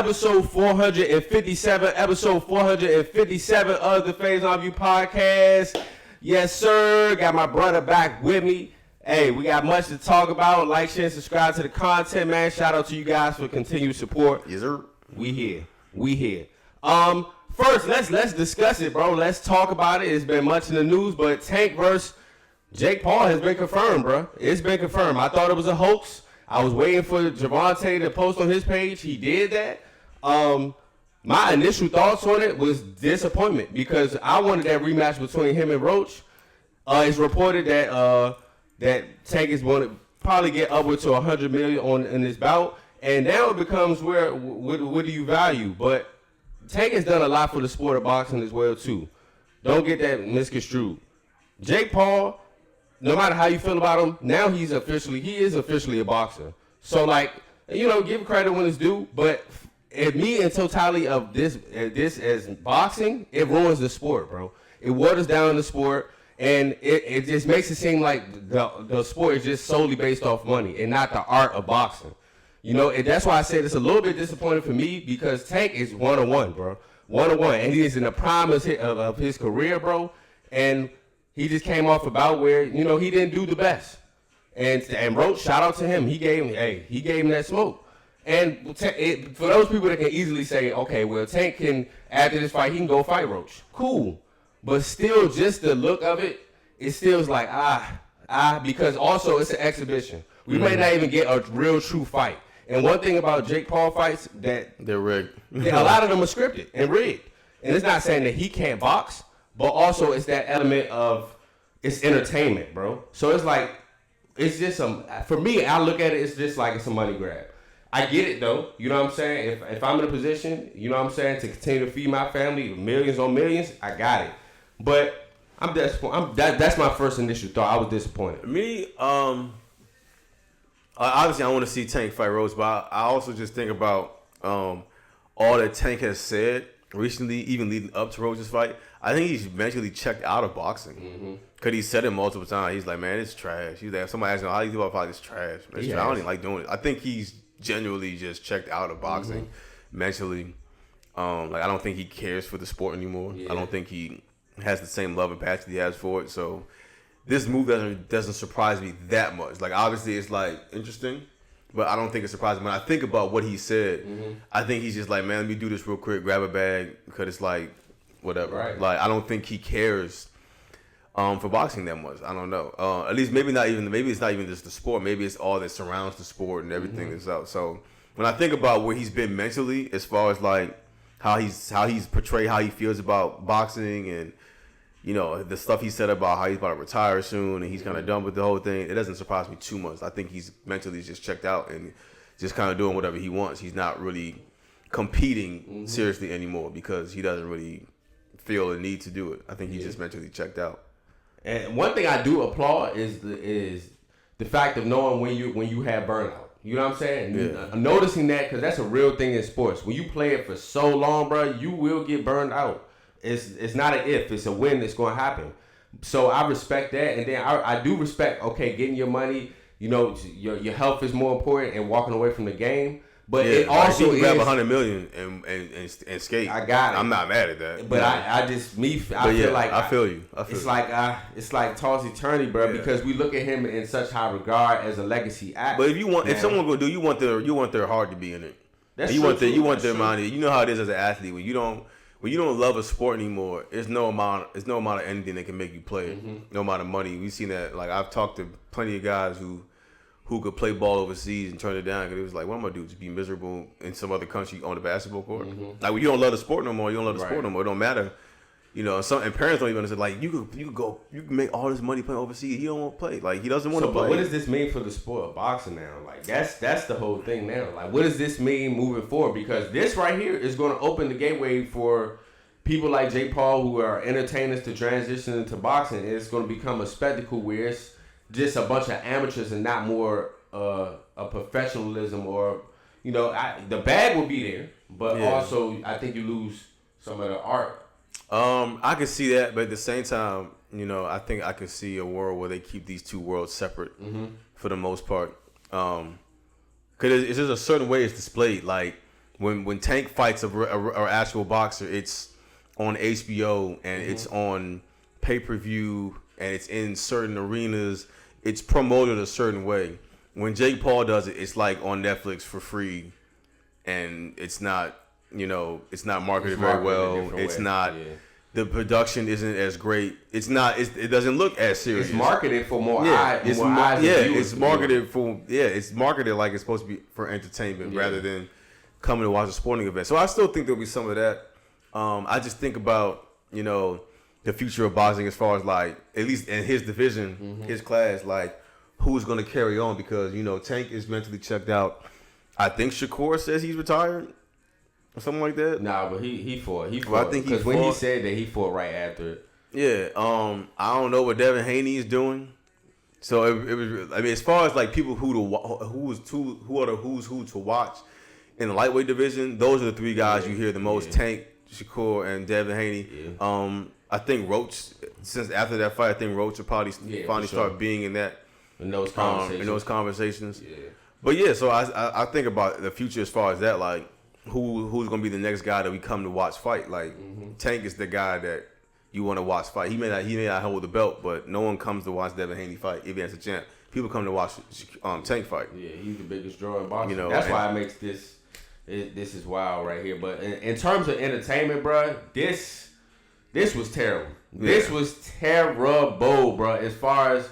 episode 457. Episode 457 of the Phase On View podcast. Yes, sir. Got my brother back with me. Hey, we got much to talk about. Like, share, and subscribe to the content, man. Shout out to you guys for continued support. Yes, sir. We here. First, let's discuss it, bro. Let's talk about it. It's been much in the news, but Tank versus Jake Paul has been confirmed, bro. It's been confirmed. I thought it was a hoax. I was waiting for Javante to post on his page. He did that. My initial thoughts on it was disappointment because I wanted that rematch between him and Roach. It's reported that that Tank is going to probably get upward to $100 million in this bout, and now it becomes what do you value? But Tank has done a lot for the sport of boxing as well too. Don't get that misconstrued. Jake Paul, no matter how you feel about him, now he is officially a boxer. So like, give credit when it's due. But if me in totality of this as boxing, it ruins the sport, bro. It waters down the sport. And it just makes it seem like the sport is just solely based off money and not the art of boxing. And that's why I said it's a little bit disappointing for me because Tank is 101, bro. 101. And he is in the prime of his career, bro. And he just came off a bout where, he didn't do the best. And Roach, shout out to him. He gave him that smoke. And for those people that can easily say, okay, well, Tank can, after this fight, he can go fight Roach. Cool. But still, just the look of it, it still is like, because also it's an exhibition. We may not even get a real true fight. And one thing about Jake Paul fights, that they're rigged. A lot of them are scripted and rigged. And it's not saying that he can't box, but also it's that element of it's entertainment, bro. So it's like, it's just for me, I look at it, it's just like it's a money grab. I get it though, you know what I'm saying? If I'm in a position, you know what I'm saying, to continue to feed my family millions on millions, I got it. But I'm disappointed. That's my first initial thought. I was disappointed. Me, obviously I want to see Tank fight Rose, but I also just think about all that Tank has said recently, even leading up to Rose's fight. I think he's mentally checked out of boxing. Because he said it multiple times. He's like, man, it's trash. He's like, somebody asked him, how do you feel about fighting? It's trash. It's trash. I don't even like doing it. I think he's genuinely just checked out of boxing mentally. Like, I don't think he cares for the sport anymore. Yeah. I don't think he has the same love and passion he has for it. So this move doesn't surprise me that much. Like, obviously it's like interesting, but I don't think it surprises me. When I think about what he said, I think he's just like, man, let me do this real quick, grab a bag, because it's like whatever. Right. Like, I don't think he cares for boxing that much. I don't know. At least maybe it's not even just the sport. Maybe it's all that surrounds the sport and everything that's out. So when I think about where he's been mentally, as far as like how he's portrayed, how he feels about boxing, and the stuff he said about how he's about to retire soon and he's kind of done with the whole thing, it doesn't surprise me too much. I think he's mentally just checked out and just kind of doing whatever he wants. He's not really competing seriously anymore because he doesn't really feel the need to do it. I think he's just mentally checked out. And one thing I do applaud is the fact of knowing when you have burnout. You know what I'm saying? Yeah. Noticing that, because that's a real thing in sports. When you play it for so long, bro, you will get burned out. It's not an if, it's a when that's going to happen. So I respect that. And then I do respect, okay, getting your money, your health is more important and walking away from the game. But it also is. Grab $100 million and skate. I got it. I'm not mad at that. But I feel like I feel you. It's like Tossy Turney, bro, because we look at him in such high regard as a legacy act. But if someone go do, you want their heart to be in it. That's you want their money. You know how it is as an athlete when you don't love a sport anymore. There's no amount of anything that can make you play it. No amount of money. We've seen that. Like, I've talked to plenty of guys who could play ball overseas and turn it down because it was like, what am I gonna do? Just be miserable in some other country on the basketball court? Like, when you don't love the sport no more, you don't love the sport no more. It don't matter. And parents don't even understand. Like, you can make all this money playing overseas. He don't want to play. Like, he doesn't want to play. But what does this mean for the sport of boxing now? Like, that's the whole thing now. Like, what does this mean moving forward? Because this right here is going to open the gateway for people like Jake Paul who are entertainers to transition into boxing. It's going to become a spectacle where it's just a bunch of amateurs and not more a professionalism or, the bag will be there, but also I think you lose some of the art. I can see that, but at the same time, I think I could see a world where they keep these two worlds separate for the most part. Because it's just a certain way it's displayed. Like, when Tank fights a actual boxer, it's on HBO and it's on pay-per-view and it's in certain arenas. It's promoted a certain way. When Jake Paul does it, it's like on Netflix for free, and it's not, it's not marketed very well. It's not. Yeah. The production isn't as great. It's not. It doesn't look as serious. It's marketed for more eyes. It's marketed for. Yeah, it's marketed like it's supposed to be for entertainment rather than coming to watch a sporting event. So I still think there'll be some of that. I just think about the future of boxing as far as like at least in his division, his class, like who's going to carry on because Tank is mentally checked out. I think Shakur says he's retired. Or something like that. Nah, but he fought. He fought. Because when he said that, he fought right after it. Yeah. I don't know what Devin Haney is doing. So it was. I mean, as far as like people who are the who's who to watch in the lightweight division, those are the three guys you hear the most: Tank, Shakur, and Devin Haney. Yeah. I think Roach. Since after that fight, I think Roach will probably finally start being in those conversations. Yeah. But yeah, so I think about the future as far as that, like. Who's gonna be the next guy that we come to watch fight? Like Tank is the guy that you want to watch fight. He may not hold the belt, but no one comes to watch Devin Haney fight if he has a champ. People come to watch Tank fight. Yeah, he's the biggest draw in boxing. That's why it makes this is wild right here. But in terms of entertainment, bro, this was terrible. Yeah. This was terrible, bro. As far as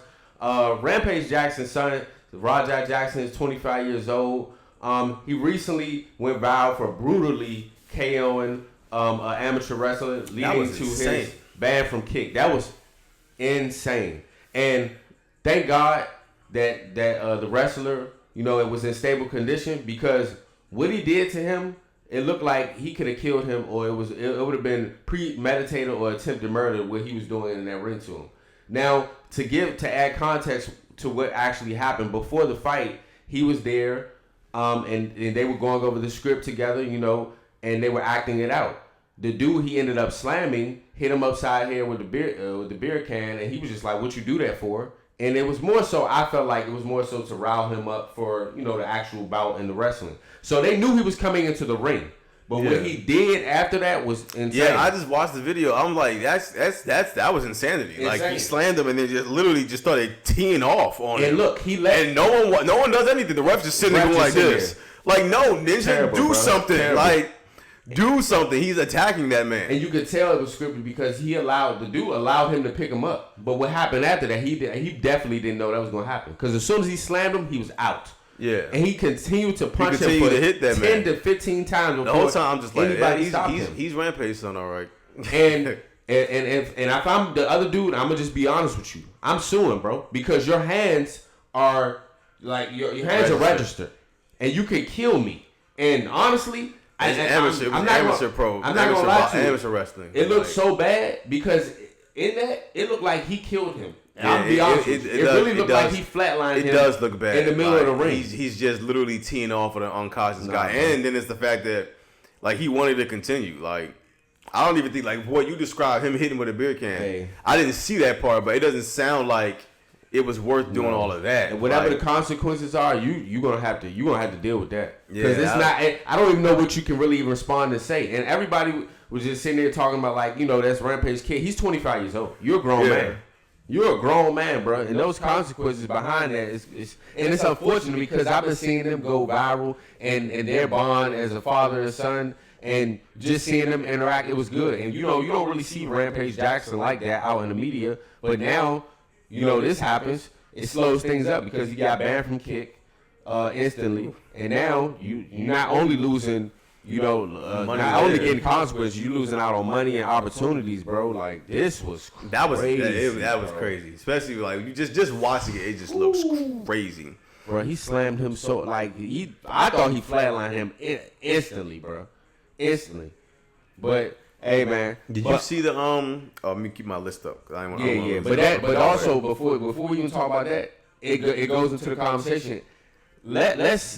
Rampage Jackson's son, Rajah Jackson is 25 years old. He recently went viral for brutally KOing an amateur wrestler, leading to his ban from kick. That was insane. And thank God that the wrestler, it was in stable condition because what he did to him, it looked like he could have killed him, or it would have been premeditated or attempted murder what he was doing in that ring to him. Now, to add context to what actually happened before the fight, he was there. And they were going over the script together, and they were acting it out. The dude he ended up slamming hit him upside here with the beer can, and he was just like, "What you do that for?" And it was more so. I felt like it was more so to rile him up for the actual bout in the wrestling. So they knew he was coming into the ring, but what he did after that was insane. Yeah, I just watched the video. I'm like, that was insanity. Insane. Like he slammed him and then just literally just started teeing off on him. And look, he left. And no one does anything. The refs just sitting there like this. Like, no, ninja, do something. Terrible. Like, do something. He's attacking that man. And you could tell it was scripted because the dude allowed him to pick him up. But what happened after that, he definitely didn't know that was going to happen. Because as soon as he slammed him, he was out. Yeah. And he continued to punch him for to hit that 10 to 15 times before the whole time I'm just like, he's Rampage son, all right. And if I'm the other dude, I'm going to just be honest with you. I'm suing, bro. Because your hands are, like, your hands are registered. And you could kill me. And honestly, I'm not gonna lie to you. Amateur wrestling. It looked so bad because in that it looked like he killed him. And I'll be honest with you. It really looked like he flatlined him. It does look bad in the middle of the ring. He's just literally teeing off with an unconscious guy. And then it's the fact that like he wanted to continue. Like I don't even think like what you described him hitting with a beer can. Hey. I didn't see that part, but it doesn't sound like it was worth doing all of that. And whatever the consequences are, you're gonna have to deal with that. Because it's not. I don't even know what you can really even respond and say. And everybody was just sitting there talking about like that's Rampage kid. He's 25 years old. You're a grown man. You're a grown man, bro. And those consequences behind that it's unfortunate because I've been seeing them go viral and their bond as a father and son. And just seeing them interact, it was good. And you don't really see Rampage Jackson like that out in the media. But now. This happens. It slows things up because he got banned from kick instantly, and now you're not only losing, not only getting consequences, you losing out on money and opportunities, bro. Like this was crazy. That was crazy, especially like you just watching it. It just looks crazy, bro. He slammed him so like I thought he flatlined him instantly, bro, instantly, but. Hey man, did you see the let me keep my list up. But also before we even talk about that, it goes into the conversation. Let this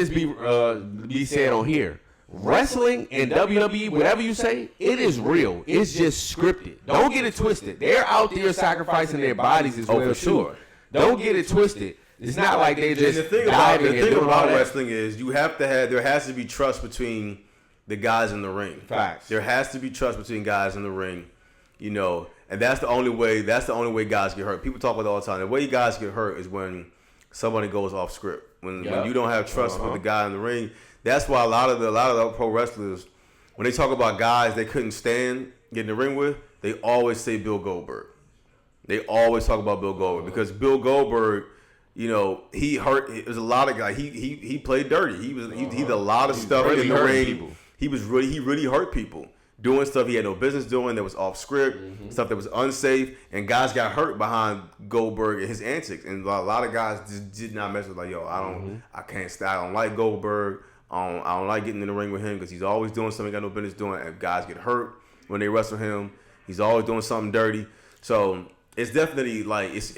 be said on here. Wrestling and WWE, whatever you say, it is real. It's just scripted. Don't get it twisted. They're out there sacrificing their bodies as well. For sure. Don't get it twisted. It's not like they just the thing about wrestling is there has to be trust between the guys in the ring. Facts. There has to be trust between guys in the ring, you know, and that's the only way guys get hurt. People talk about it all the time. The way guys get hurt is when somebody goes off script. When you don't have trust with the guy in the ring. That's why a lot of the pro wrestlers, when they talk about guys they couldn't stand getting in the ring with, they always say Bill Goldberg. They always talk about Bill Goldberg because Bill Goldberg, you know, he hurt. There's a lot of guys. He played dirty. He did a lot of stuff in the ring. People. He really hurt people doing stuff he had no business doing. That was off script, stuff that was unsafe, and guys got hurt behind Goldberg and his antics. And a lot of guys just did not mess with I can't stand. I don't like Goldberg. I don't like getting in the ring with him because he's always doing something he got no business doing. And guys get hurt when they wrestle him. He's always doing something dirty. So it's definitely like it's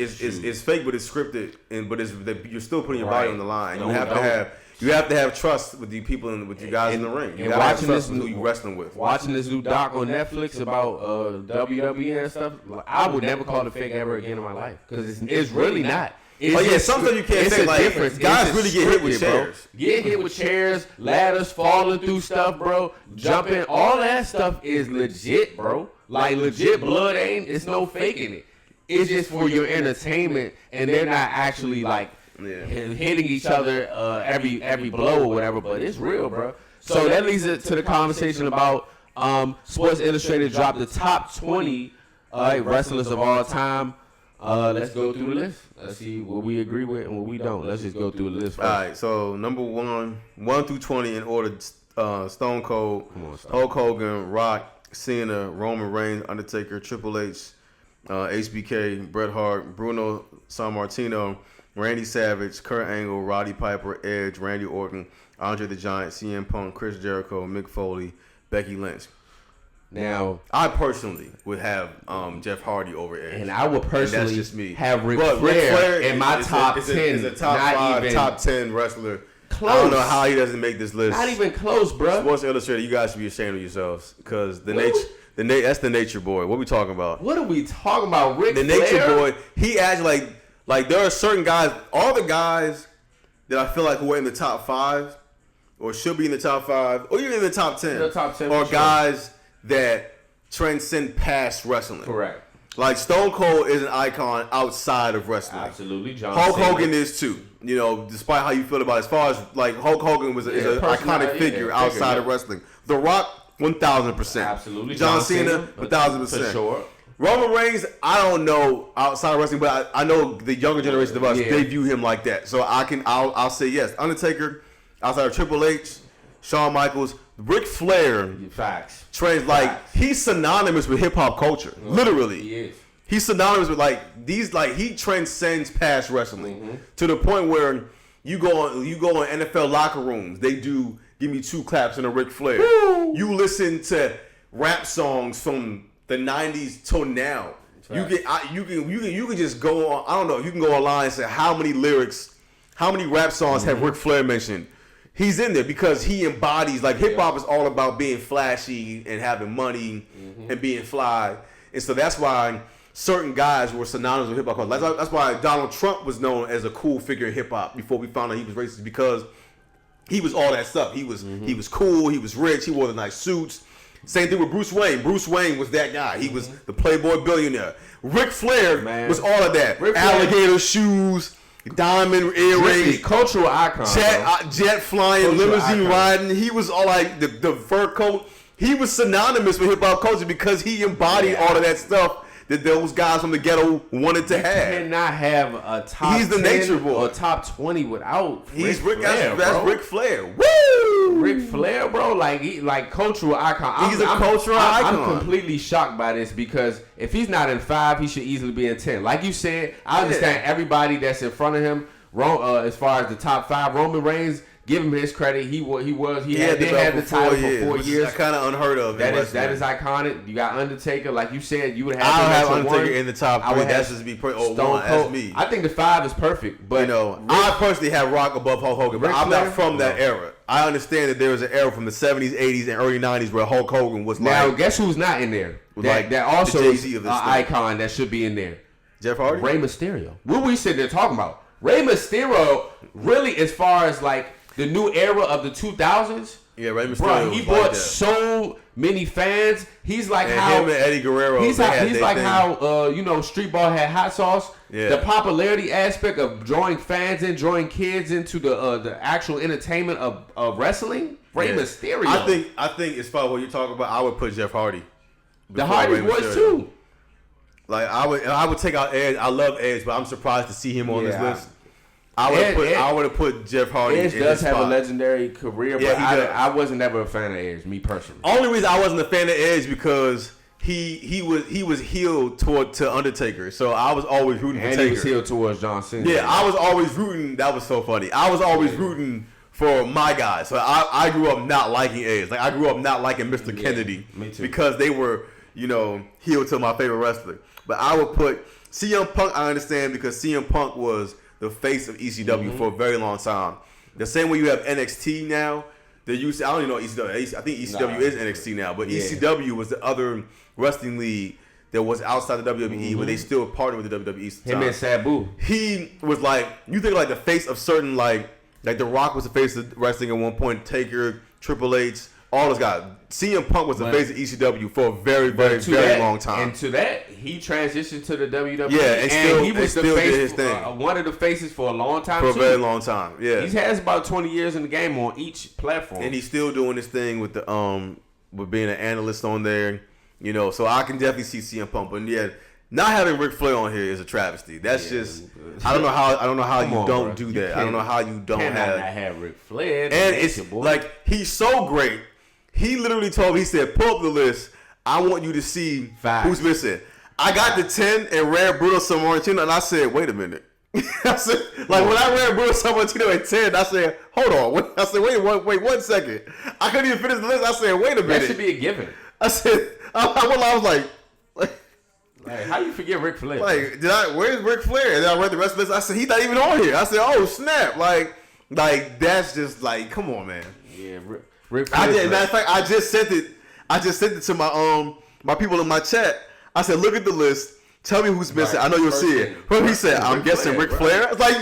fake, but it's scripted, but you're still putting your body on the line. You have to have trust with the people with you guys in the ring. You gotta have trust with who you wrestling with. Watching this new doc on Netflix about WWE and stuff, I would never call it fake ever again in my life because it's really not. Sometimes you can't say like difference. Guys really get hit with chairs. Get hit with chairs, ladders, falling through stuff, bro. Jumping, all that stuff is legit, bro. Like legit blood it's no faking it. It's just for your entertainment, and they're not actually like hitting each other every blow or whatever. But it's real, bro. So that leads it to the conversation about Sports Illustrated dropped the top 20 wrestlers of all time. Let's go through the list. Let's see what we agree with and what we don't. Let's just go through the list first. All right, so number 1 through 20 in order: Stone Cold, Hulk Hogan, Rock, Cena, Roman Reigns, Undertaker, Triple H, HBK, Bret Hart, Bruno Sammartino, Randy Savage, Kurt Angle, Roddy Piper, Edge, Randy Orton, Andre the Giant, CM Punk, Chris Jericho, Mick Foley, Becky Lynch. Now, I personally would have Jeff Hardy over Edge, and I would personally that's just me. Have Ric Flair in my top 10. Is a top 5, top 10 wrestler. Close. I don't know how he doesn't make this list. Not even close, bro. Sports Illustrated, you guys should be ashamed of yourselves because that's the Nature Boy. What are we talking about? What are we talking about? Ric Flair? The Nature Boy. He acts like there are certain guys. All the guys that I feel like who are in the top 5 or should be in the top 5 or even in the top 10, are guys that transcend past wrestling. Correct. Like Stone Cold is an icon outside of wrestling. Absolutely, John Hulk Cena. Hogan is too. You know, despite how you feel about it. As far as like Hulk Hogan is an iconic figure outside of wrestling. The Rock, 1,000%. Absolutely, John Cena, 1,000%. For sure. Roman Reigns, I don't know outside of wrestling, but I know the younger generation of us, they view him like that. So I'll say yes. Undertaker, outside of Triple H, Shawn Michaels, Ric Flair. Facts. He's synonymous with hip hop culture. Literally. He is. He's synonymous with he transcends past wrestling to the point where you go in NFL locker rooms, they do give me 2 claps and a Ric Flair. Woo! You listen to rap songs from the 90s till now. Right. You can just go on. I don't know. You can go online and say how many rap songs have Ric Flair mentioned. He's in there because he embodies hip hop is all about being flashy and having money and being fly, and so that's why certain guys were synonymous with hip hop. That's why Donald Trump was known as a cool figure in hip hop before we found out he was racist, because he was all that stuff. He was cool. He was rich. He wore the nice suits. Same thing with Bruce Wayne. Bruce Wayne was that guy. He was the playboy billionaire. Ric Flair was all of that. Alligator shoes, diamond earrings, cultural icon. Jet flying, cultural limousine riding. He was all like the fur coat. He was synonymous with hip hop culture because he embodied all of that stuff that those guys from the ghetto wanted to have. You cannot have a top. He's the 10 Nature Boy. Or top 20 without. Ric Flair. That's Ric Flair. Woo! Ric Flair, bro. Like cultural icon. He's a cultural icon. I'm completely shocked by this because if he's not in 5, he should easily be in 10. Like you said, I understand everybody that's in front of him. As far as the top 5, Roman Reigns. Give him his credit. He had the title for 4 years. That's kind of unheard of. That is iconic. You got Undertaker, like you said. You would have. I have Undertaker in the top 3. That's just be Stone Cold. That's me. I think the 5 is perfect, but I personally have Rock above Hulk Hogan. But I'm not from that era. I understand that there was an era from the 70s, 80s, and early 90s where Hulk Hogan was now. Guess who's not in there? That also is an icon that should be in there. Jeff Hardy, Rey Mysterio. What we sitting there talking about? Rey Mysterio, really, as far as like the new era of the 2000s. Yeah, Rey Mysterio. Bro, he brought so many fans. He's like and how him and Eddie Guerrero. He's like how Street Ball had Hot Sauce. Yeah. The popularity aspect of drawing fans in, drawing kids into the actual entertainment of wrestling. Rey Mysterio. I think as far as what you're talking about, I would put Jeff Hardy. The Hardy boys too. Like I would take out Edge. I love Edge, but I'm surprised to see him on this list. I would have put Jeff Hardy. Edge in does his have spot. a legendary career, but I wasn't never a fan of Edge, me personally. Only reason I wasn't a fan of Edge because he was healed to Undertaker, so I was always rooting for Taker. And he was healed towards John Cena. Yeah, I was always rooting. That was so funny. I was always rooting for my guys. So I grew up not liking Edge. Like I grew up not liking Mr. Kennedy because they were healed to my favorite wrestler. But I would put CM Punk. I understand because CM Punk was the face of ECW for a very long time. The same way you have NXT now. I don't even know ECW. I think ECW is NXT now, but ECW was the other wrestling league that was outside the WWE, but they still partnered with the WWE. Him and Sabu. He was like, you think like the face of certain like The Rock was the face of wrestling at one point. Taker, Triple H, all those guys. CM Punk was the face of ECW for a very, very, very long time. And to that, he transitioned to the WWE. Yeah, and he was the face, did his thing. One of the faces for a long time. For a very long time, yeah. He has about 20 years in the game on each platform, and he's still doing his thing with the with being an analyst on there. So I can definitely see CM Punk, but not having Ric Flair on here is a travesty. That's just I don't know how you don't do that. I don't know how you don't have Ric Flair. And it's like he's so great. He literally told me, he said, pull up the list. I want you to see who's missing. I got the 10 and Rare Bruno Sammartino, and I said, wait a minute. I said, when I read Bruno Sammartino at 10, I said, hold on. I said, wait 1 second. I couldn't even finish the list. I said, wait a minute. That should be a given. I said, I was like, how you forget Ric Flair? Where's Ric Flair? And then I read the rest of the list. I said, he's not even on here. I said, oh, snap. Like that's just like, come on, man. Yeah, Ric Flair. Matter of fact, I just sent it to my people in my chat. I said, look at the list. Tell me who's missing. I know you'll see it. But he said, I'm guessing Ric Flair. I was like,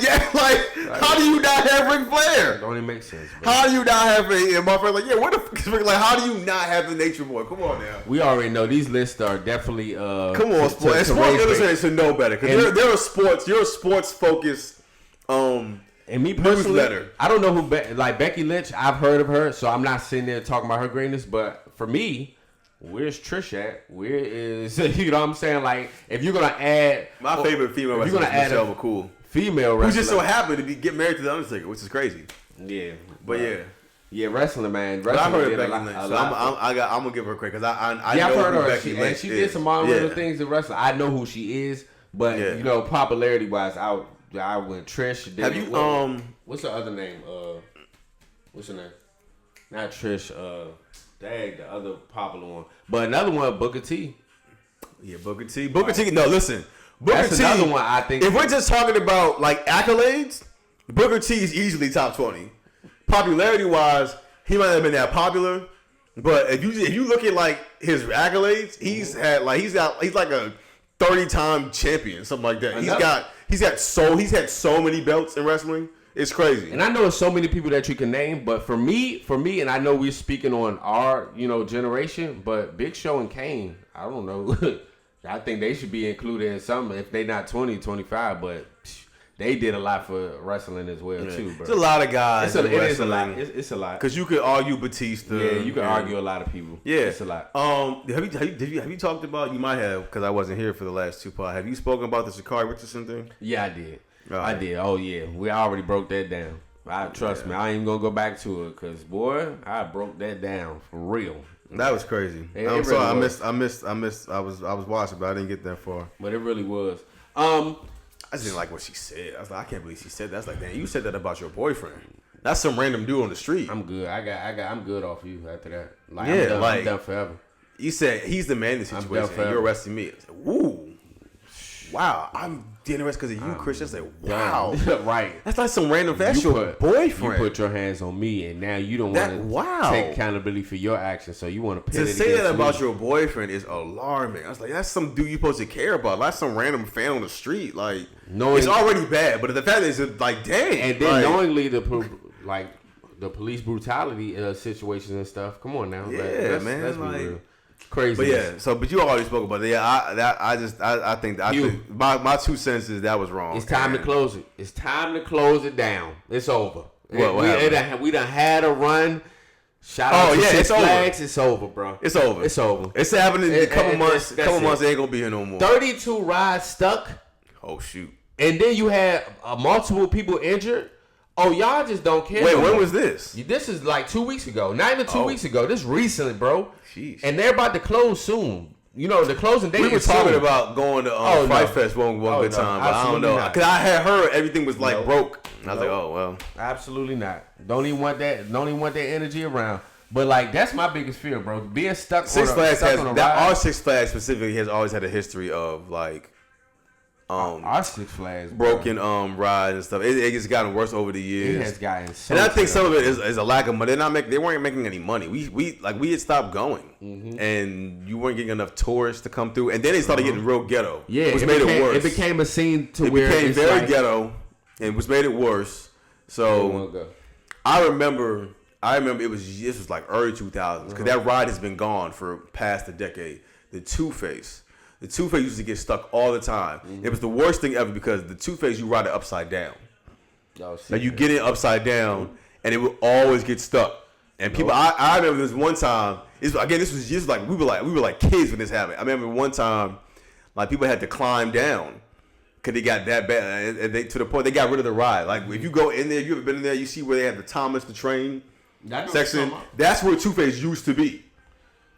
how do you not have Ric Flair? Don't even make sense, bro. How do you not have and my friend what the fuck is Ric? Like, how do you not have the Nature Boy? Come on now. We already know these lists are definitely come on, sports. Sports Illustrated should know better because they're a sports. You're a sports focused. And me personally, newsletter. I don't know who Becky Lynch. I've heard of her, so I'm not sitting there talking about her greatness. But for me, where's Trish at? Where is you know what I'm saying? Like if you're gonna add my favorite female wrestler, Michelle McCool, female wrestler, who's just so happy to get married to the Undertaker, which is crazy. Yeah, but wrestling, man. But I've heard of Becky Lynch, so I'm gonna give her credit because I know I've heard who her. Becky Lynch she did some other things in wrestling. I know who she is, but popularity wise, I went Trish. Have you what's the other name? What's her name? Not Trish. The other popular one, but another one, Booker T. Yeah, Booker T. Booker T. No, listen, Booker That's T. Another one I think. If we're just talking about like accolades, Booker T is easily top 20. Popularity wise, he might not have been that popular, but if you look at like his accolades, he's like a 30-time champion, something like that. He's had so many belts in wrestling. It's crazy. And I know there's so many people that you can name, but for me, and I know we're speaking on our, generation, but Big Show and Kane, I don't know. I think they should be included in some, if they not 20, 25, but they did a lot for wrestling as well, too, bro. It's a lot of guys. It is a lot. It's a lot. Because you could argue Batista. Yeah, you could argue a lot of people. Yeah. It's a lot. Have you talked about, you might have, because I wasn't here for the last two parts. Have you spoken about the Sha'Carri Richardson thing? Yeah, I did. I did. Oh, yeah. We already broke that down. Trust me. I ain't even going to go back to it because, boy, I broke that down for real. That was crazy. I'm sorry. I missed. I was watching, but I didn't get that far. But it really was. I just didn't like what she said. I was like, I can't believe she said that. I was like, damn, you said that about your boyfriend. That's some random dude on the street. I'm good. I'm good off you after that. I'm done forever. You said he's the man in the situation and you're arresting me. I said, ooh. wow, I'm getting arrested because of you, Christian. I said, wow. Right. That's like some random, that's your boyfriend. You put your hands on me, and now you don't want to take accountability for your actions, so you want to pit it say that about me. your boyfriend is alarming. I was like, that's some dude you're supposed to care about. That's some random fan on the street. Like, it's already bad, but the fact is, like, dang. And then knowingly the police brutality situations and stuff. Come on now. Yeah, man. Let's like, be real. Crazy. But you already spoke about it. Yeah, I think my 2 cents is that was wrong. It's time to close it. It's time to close it down. It's over. We done had a run. Shout out to Six Flags. It's over, bro. It's over. It's happening in a couple months. They ain't gonna be here no more. 32 rides stuck. Oh shoot. And then you had multiple people injured. Oh, y'all just don't care. Wait, when was this? This is like 2 weeks ago. Not even 2 weeks ago. This recently, bro. Jeez. And they're about to close soon. You know, the closing date. We were talking about going to Fright Fest one good time, but I don't know. Because I had heard everything was like broke. And I was like, oh, well. Absolutely not. Don't even want that. Don't even want that energy around. But, like, that's my biggest fear, bro. Being stuck Six on Flags on a ride. Our Six Flags specifically has always had a history of, like, our Six Flags broken rides and stuff. It has gotten worse over the years. It has gotten so. And I think some of it is a lack of money. They weren't making any money. We had stopped going, and you weren't getting enough tourists to come through. And then they started getting real ghetto. Yeah, which made it worse. It became a scene to where it became very ghetto, and which made it worse. So I remember this was like early 2000s because that ride has been gone for past a decade. The Two-Face. The Two-Face used to get stuck all the time. It was the worst thing ever because the Two-Face, you ride it upside down. Like you get it upside down, and it would always get stuck. And people, I remember this one time. This was just like we were like kids when this happened. I remember one time, like people had to climb down because they got that bad, and to the point they got rid of the ride. Like if you go in there, you ever been in there? You see where they have the Thomas the Train section. That's where Two-Face used to be.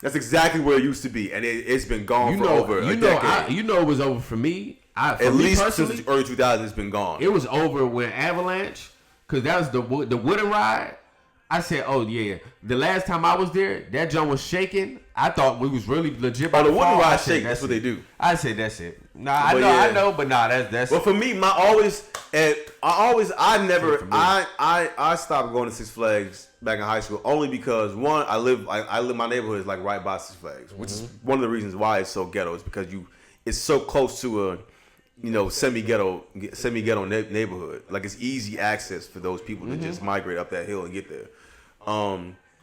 That's exactly where it used to be, and it's been gone for over a decade. It was over for me. At least since the early 2000s, it's been gone. It was over when Avalanche, because that was the wooden ride. I said, oh, yeah. The last time I was there, that jump was shaking. I thought we was really legit. By the wooden ride shake, that's what they do. I said, that's it. Nah, I know, but nah, that's. Well, for me, I stopped going to Six Flags back in high school only because one, I live my neighborhood is like right by Six Flags, which is one of the reasons why it's so ghetto. Is because it's so close to a semi-ghetto neighborhood. Like it's easy access for those people to just migrate up that hill and get there.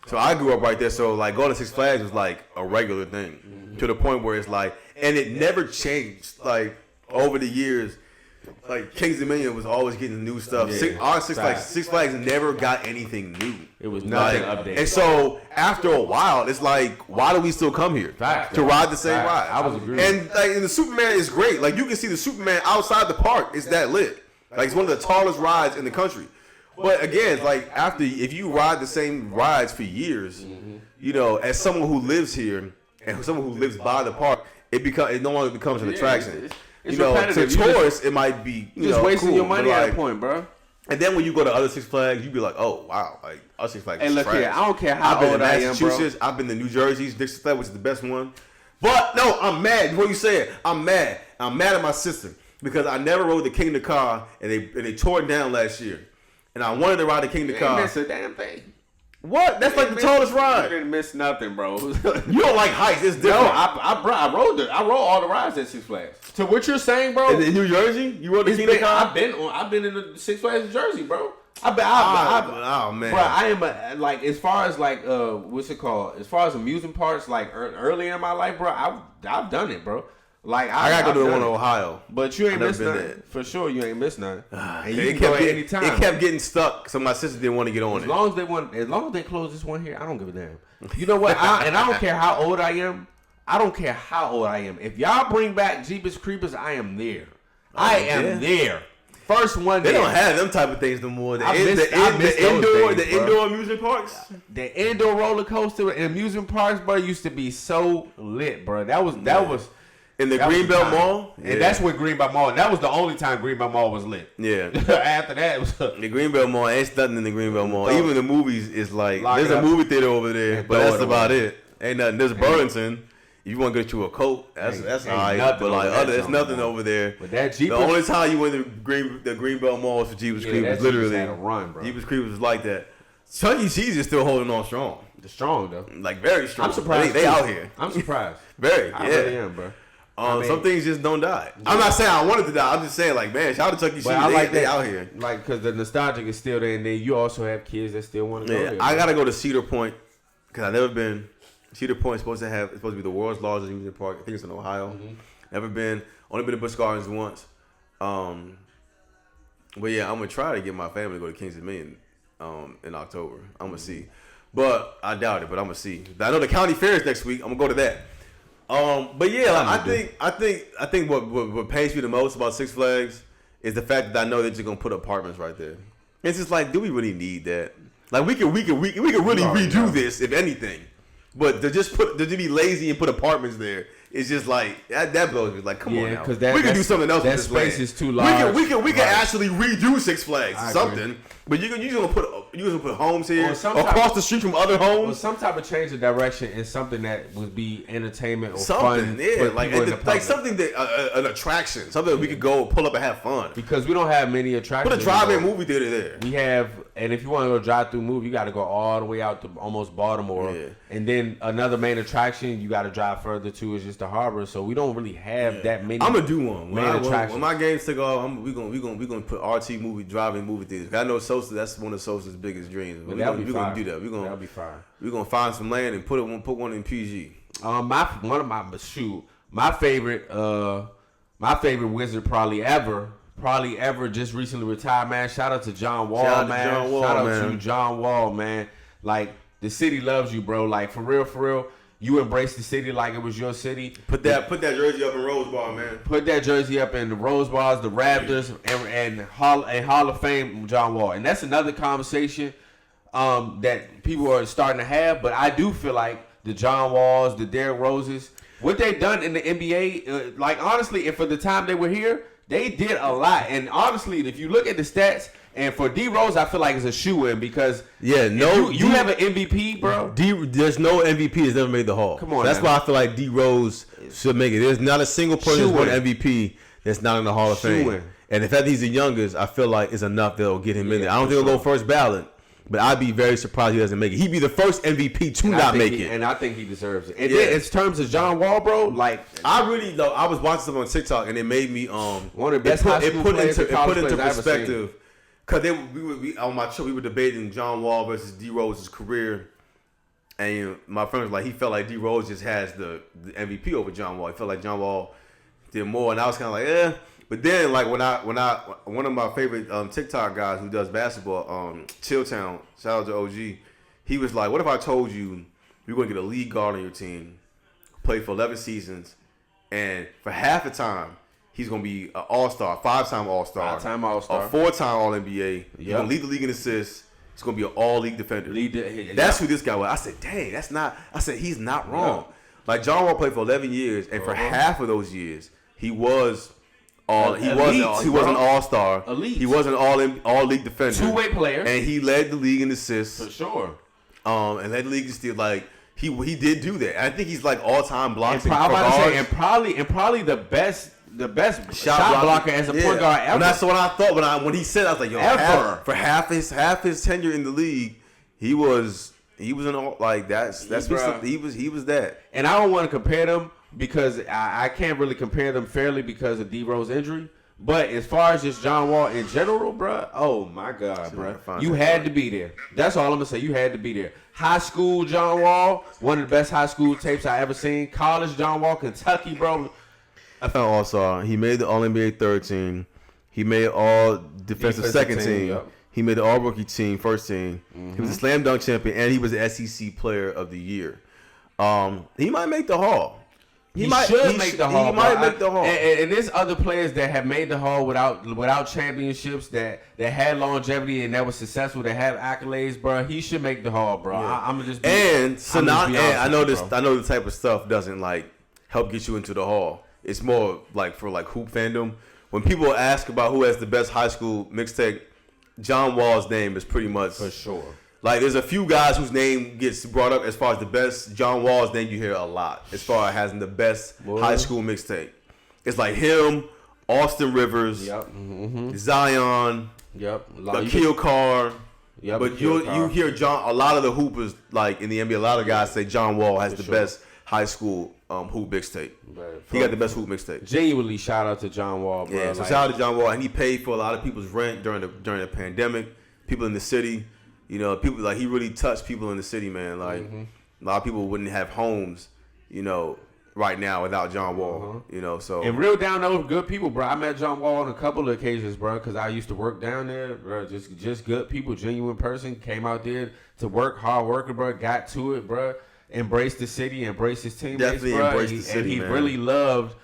So I grew up right there. So like going to Six Flags was like a regular thing to the point where it's like, and it never changed. Like over the years, like Kings Dominion was always getting new stuff. Yeah. Six Flags never got anything new. It was nothing updated. And so after a while, it's like, why do we still come here to ride the same ride? I was agreeing. And like, and the Superman is great. Like you can see the Superman outside the park. It's that lit. Like it's one of the tallest rides in the country. But again, like if you ride the same rides for years, as someone who lives here and someone who lives by the park, it no longer becomes an attraction. It's to tourists, it might be just wasting cool, your money at a point, bro. And then when you go to other Six Flags, you be like, oh wow, like other Six Flags. Hey, look here, I don't care how old I am, bro. I've been in Massachusetts. I've been to New Jersey's Six Flags, which is the best one. But no, I'm mad. Before you say it, I'm mad. I'm mad at my sister because I never rode the King of the Car, and they tore it down last year. And I wanted to ride the King of the Car. You missed a damn thing. What? That's like the tallest ride. You didn't miss nothing, bro. You don't like heights. It's different. No, I rode all the rides at Six Flags. To what you're saying, bro? In New Jersey, you rode the King of the Car. I've been in the Six Flags in Jersey, bro. Oh man, bro. I am like as far as like what's it called? As far as amusement parks, like early in my life, bro. I've done it, bro. Like I gotta go to the one in Ohio, but you ain't missed nothing for sure. You ain't missed nothing. And you can go anytime. It kept getting stuck, so my sister didn't want to get on it. As long as they close this one here, I don't give a damn. You know what? I don't care how old I am. I don't care how old I am. If y'all bring back Jeepers Creepers, I am there. I am there. First one. They don't have them type of things no more. The indoor amusement parks. The indoor roller coaster and amusement parks, bro, used to be so lit, bro. That was. In the Greenbelt Mall? Yeah. And that's what Greenbelt Mall. That was the only time Greenbelt Mall was lit. Yeah. After that, it was the Greenbelt Mall. Ain't nothing in the Greenbelt Mall. Even the movies is like, there's a movie theater over there, but that's about it. Ain't nothing. There's Burlington. If you want to get you a coat, that's all right. But like, there's nothing over there. But that Jeepers, the only time you went to the Greenbelt Malls for Jeepers Creepers, literally, had a run, bro. Jeepers Creepers was like that. Chuck E. Cheese is still holding on strong. The strong though, like very strong. I'm surprised they out here. I'm surprised. Very, I really am, bro. Some things just don't die. Yeah. I'm not saying I wanted to die. I'm just saying, like, man, shout out to Chuck E. Cheese. They out here. Like, because the nostalgic is still there, and then you also have kids that still want to go there. I got to go to Cedar Point because I've never been. Cedar Point is supposed to be the world's largest amusement park. I think it's in Ohio. Mm-hmm. Never been. Only been to Busch Gardens once. But yeah, I'm going to try to get my family to go to Kings Dominion in October. I'm going to see. But I doubt it, but I'm going to see. I know the county fair is next week. I'm going to go to that. But yeah, like, I think what pains me the most about Six Flags is the fact that I know they're just gonna put apartments right there. It's just like, do we really need that? Like, we could really redo this if anything, but to be lazy and put apartments there, it's just like that blows me. Like, come on now, we can do something else. That with this space land. Is too large. We can actually redo Six Flags or something. But you're gonna put homes here across the street from other homes. Or some type of change of direction and something that would be entertainment or something, fun. Yeah, like something that an attraction, something that we could go pull up and have fun. Because we don't have many attractions. Put a drive-in movie theater there. We have, and if you want to go drive-through movie, you got to go all the way out to almost Baltimore, and then another main attraction you got to drive further to is just the harbor. So we don't really have that many. I'm gonna do one. When my games take off, we gonna put RT drive-in movie theaters. I know Sosa. That's one of Sosa's biggest dreams. We're gonna do that. That'll be fine. We're gonna find some land and put one in PG. My favorite wizard probably ever just recently retired, man. Shout out to John Wall, Shout out to John Wall, man. Like, the city loves you, bro. Like, for real. You embrace the city like it was your city. Put that jersey up in Rose Bar, man. Put that jersey up in the Rose Bars, the Rafters, and Hall of Fame John Wall. And that's another conversation that people are starting to have. But I do feel like the John Walls, the Derrick Roses, what they've done in the NBA, like, honestly, and for the time they were here, they did a lot. And honestly, if you look at the stats, and for D Rose, I feel like it's a shoe-in because you have an MVP, bro. There's no MVP that's ever made the Hall. Come on, that's why I feel like D Rose should make it. There's not a single person who's won MVP that's not in the Hall of Fame. And the fact that he's the youngest, I feel like is enough that'll get him in there. I don't think he'll go first ballot, but I'd be very surprised he doesn't make it. He'd be the first MVP to not make it. And I think he deserves it. And then in terms of John Wall, bro, like, I was watching something on TikTok and it made me one of the best high school players in college into perspective. Because we on my show, we were debating John Wall versus D Rose's career, and my friend was like, he felt like D Rose just has the MVP over John Wall. He felt like John Wall did more, and I was kind of like, eh. But then, like, when I one of my favorite TikTok guys who does basketball, Chilltown, shout out to OG, he was like, what if I told you you're going to get a lead guard on your team, play for 11 seasons, and for half the time, he's going to be an all-star, five-time All-Star, a four-time All-NBA. He's going to lead the league in assists. He's going to be an all-league defender. That's who this guy was. I said, dang, he's not wrong. Like, John Wall played for 11 years, and for half of those years, he was an all-star. Elite. He was an all-league defender. Two-way player. And he led the league in assists. For sure. And led the league in steals. Like, he did do that. I think he's like all-time blocking. And probably the best shot blocker as a point guard ever. And that's what I thought when he said, I was like, yo, for half his tenure in the league, he was an all, like, he was that. And I don't want to compare them because I can't really compare them fairly because of D Rose injury. But as far as just John Wall in general, bro, oh my God, bro, you had to be there. That's all I'm gonna say. You had to be there. High school John Wall, one of the best high school tapes I ever seen. College John Wall, Kentucky, bro. All-Star. He made the All-NBA third team. He made all defensive second team. Yep. He made the All-Rookie team, first team. Mm-hmm. He was a slam dunk champion, and he was the SEC Player of the Year. He might make the Hall. He might make the Hall. And there's other players that have made the Hall without championships that had longevity and that was successful, that have accolades, bro. He should make the Hall, bro. Yeah. I'm just be, and so now, and I know this. Bro. I know the type of stuff doesn't like help get you into the Hall. It's more like for like hoop fandom. When people ask about who has the best high school mixtape, John Wall's name is pretty much for sure. Like, there's a few guys whose name gets brought up as far as the best. John Wall's name you hear a lot as far as having the best high school mixtape. It's like him, Austin Rivers, Zion, Akil Carr. Yep, but you hear a lot of the hoopers, like in the NBA, a lot of guys say John Wall has the best high school hoop mixtape. He got the best hoop mixtape. Genuinely, shout out to John Wall, bro. Yeah, so shout out to John Wall, and he paid for a lot of people's rent during the pandemic. People in the city, you know, people like he really touched people in the city, man. Like a lot of people wouldn't have homes, you know, right now without John Wall, you know. So and real down to good people, bro. I met John Wall on a couple of occasions, bro, because I used to work down there, bro. Just good people, genuine person. Came out there to work, hard worker, bro. Got to it, bro. Embraced the city, embraced his teammates, definitely bro. embraced the city, and he man. really loved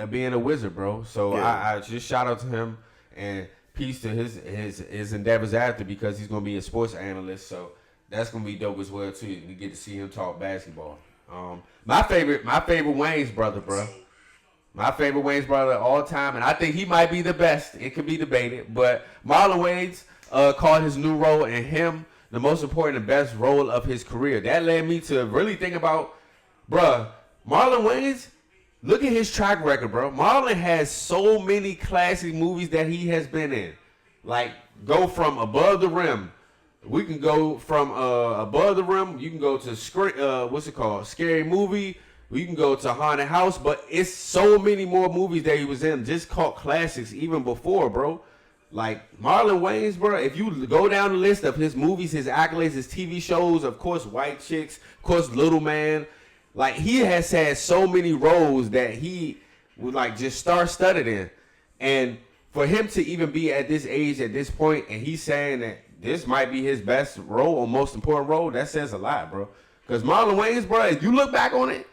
being a Wizard, bro. So I just shout out to him and peace to his endeavors after, because he's gonna be a sports analyst. So that's gonna be dope as well too. You get to see him talk basketball. My favorite Wayans brother, bro. My favorite Wayans brother of all time, and I think he might be the best. It could be debated, but Marlon Wayans called his new role and him the most important and best role of his career. That led me to really think about, bro, Marlon Wayans. Look at his track record, bro. Marlon has so many classic movies that he has been in. Like, go from Above the Rim. We can go from Above the Rim. You can go to what's it called? Scary Movie. We can go to Haunted House. But it's so many more movies that he was in, just called classics even before, bro. Like, Marlon Wayans, bro, if you go down the list of his movies, his accolades, his TV shows, of course, White Chicks, of course, Little Man. Like, he has had so many roles that he would, like, just star-studded in. And for him to even be at this age, at this point, and he's saying that this might be his best role or most important role, that says a lot, bro. Because Marlon Wayans, bro, if you look back on it,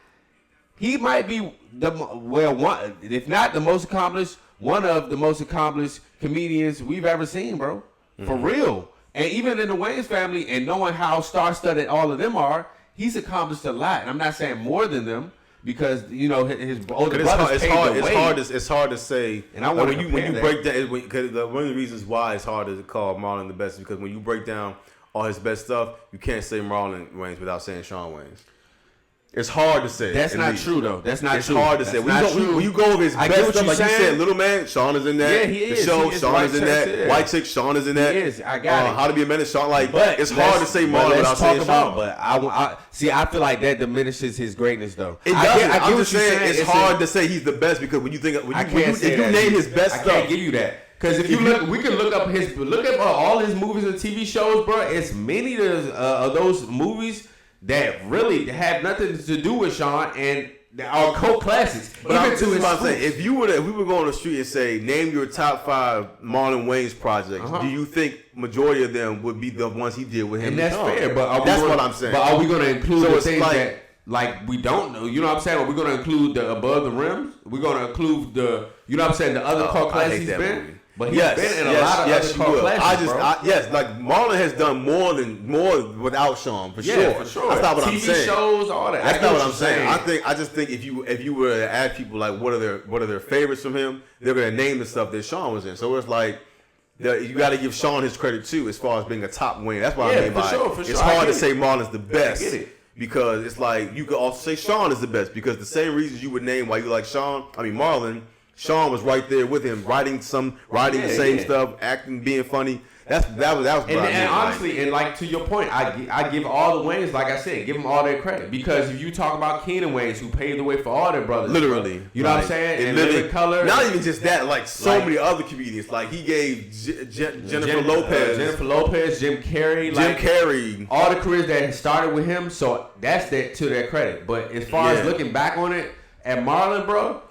he might be one, if not the most accomplished, one of the most accomplished comedians we've ever seen, bro. For real. And even in the Wayans family, and knowing how star-studded all of them are, he's accomplished a lot. And I'm not saying more than them, because, you know, his older brothers paved the way. It's hard to say. And I want when you break down, because one of the reasons why it's hard to call Marlon the best is because when you break down all his best stuff, you can't say Marlon Wayans without saying Sean Wayans. It's hard to say. That's not true, though. That's not true. It's hard to say. When you go over his best stuff, like you said, Little Man, Sean is in that. Yeah, he is. The show, Sean is in that. White Chick, Sean is in that. He is. I got it. How to Be a Menace, Sean. Like, it's hard to say Marlon without saying Sean. But I feel like that diminishes his greatness, though. It doesn't. I'm just saying it's hard to say he's the best, because when you think if you name his best stuff, I can't give you that. Because if you look, we can look at all his movies and TV shows, bro. It's many of those movies that really have nothing to do with Sean and are cult classics. But I'm saying, if we were going on the street and say, name your top 5 Marlon Wayans projects, do you think majority of them would be the ones he did with him? And that's fair, but that's what I'm saying. But are we going to include the things that we don't know? You know what I'm saying? Are we going to include the Above the Rim? We're going to include the other cult classics he's been? Movie. But he's been in a lot of other cult classics, like Marlon has done more without Sean for sure. For sure. That's not what I'm saying. TV shows, all that. That's not what I'm saying. I just think if you were to ask people like what are their favorites from him, they're gonna name the stuff that Sean was in. So it's like you got to give Sean his credit too, as far as being a top winner. That's what I mean by it. It's hard to say Marlon's the best. I get it. Because it's like you could also say Sean is the best, because the same reasons you would name why you like Marlon. Sean was right there with him, writing the same stuff, acting, being funny. That was what I mean. And honestly, and like to your point, I give all the Wayans, like I said, give them all their credit, because if you talk about Keenan Wayans, who paved the way for all their brothers, literally, bro, you know what I'm saying, and Living Color. Not even just that, like many other comedians, like he gave Jennifer Lopez, Jim Carrey, all the careers that started with him. So that's to their credit. But as far as looking back on it, at Marlon, bro.